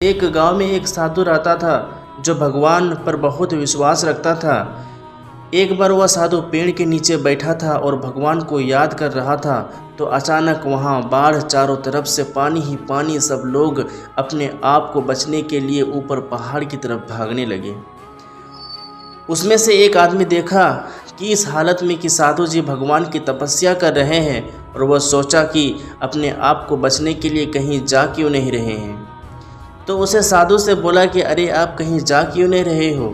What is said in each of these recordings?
एक गांव में एक साधु रहता था जो भगवान पर बहुत विश्वास रखता था। एक बार वह साधु पेड़ के नीचे बैठा था और भगवान को याद कर रहा था, तो अचानक वहां बाढ़, चारों तरफ से पानी ही पानी। सब लोग अपने आप को बचने के लिए ऊपर पहाड़ की तरफ भागने लगे। उसमें से एक आदमी देखा कि इस हालत में कि साधु जी भगवान की तपस्या कर रहे हैं, और वह सोचा कि अपने आप को बचने के लिए कहीं जा क्यों नहीं रहे हैं। तो उसे साधु से बोला कि अरे आप कहीं जा क्यों नहीं रहे हो,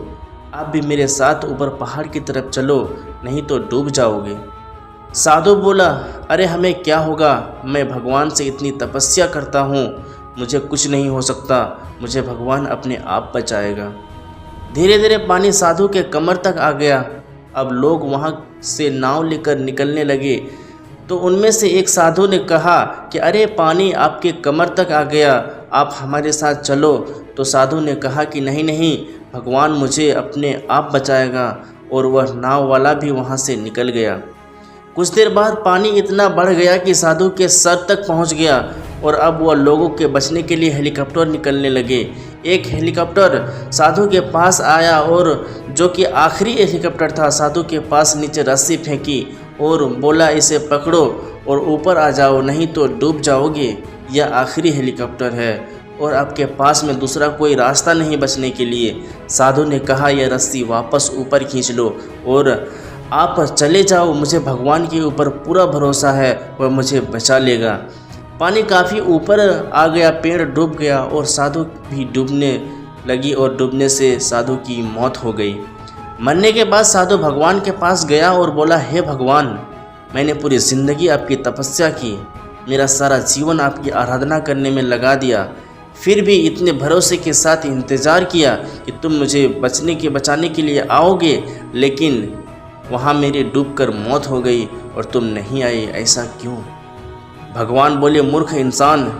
आप भी मेरे साथ ऊपर पहाड़ की तरफ चलो, नहीं तो डूब जाओगे। साधु बोला, अरे हमें क्या होगा, मैं भगवान से इतनी तपस्या करता हूँ, मुझे कुछ नहीं हो सकता, मुझे भगवान अपने आप बचाएगा। धीरे धीरे पानी साधु के कमर तक आ गया। अब लोग वहाँ से नाव लेकर निकलने लगे, तो उनमें से एक साधु ने कहा कि अरे पानी आपके कमर तक आ गया, आप हमारे साथ चलो। तो साधु ने कहा कि नहीं नहीं, भगवान मुझे अपने आप बचाएगा, और वह नाव वाला भी वहाँ से निकल गया। कुछ देर बाद पानी इतना बढ़ गया कि साधु के सर तक पहुँच गया, और अब वह लोगों के बचने के लिए हेलीकॉप्टर निकलने लगे। एक हेलीकॉप्टर साधु के पास आया, और जो कि आखिरी हेलीकॉप्टर था, साधु के पास नीचे रस्सी फेंकी और बोला, इसे पकड़ो और ऊपर आ जाओ, नहीं तो डूब जाओगे। यह आखिरी हेलीकॉप्टर है और आपके पास में दूसरा कोई रास्ता नहीं बचने के लिए। साधु ने कहा, यह रस्सी वापस ऊपर खींच लो और आप चले जाओ, मुझे भगवान के ऊपर पूरा भरोसा है, वह मुझे बचा लेगा। पानी काफ़ी ऊपर आ गया, पेड़ डूब गया और साधु भी डूबने लगी, और डूबने से साधु की मौत हो गई। मरने के बाद साधु भगवान के पास गया और बोला, हे भगवान, मैंने पूरी ज़िंदगी आपकी तपस्या की, मेरा सारा जीवन आपकी आराधना करने में लगा दिया, फिर भी इतने भरोसे के साथ इंतज़ार किया कि तुम मुझे बचाने के लिए आओगे, लेकिन वहाँ मेरी डूबकर मौत हो गई और तुम नहीं आए, ऐसा क्यों? भगवान बोले, मूर्ख इंसान,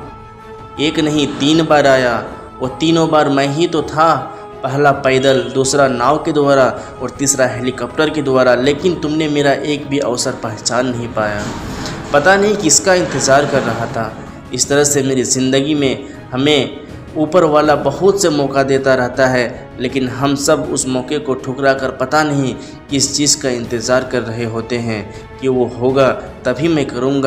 एक नहीं 3 बार आया, वो तीनों बार मैं ही तो था। पहला पैदल, दूसरा नाव के द्वारा और तीसरा हेलीकॉप्टर के द्वारा, लेकिन तुमने मेरा एक भी अवसर पहचान नहीं पाया। पता नहीं किसका इंतज़ार कर रहा था। इस तरह से मेरी ज़िंदगी में हमें ऊपर वाला बहुत से मौका देता रहता है, लेकिन हम सब उस मौके को ठुकरा कर पता नहीं किस चीज़ का इंतज़ार कर रहे होते हैं कि वो होगा तभी मैं करूँगा।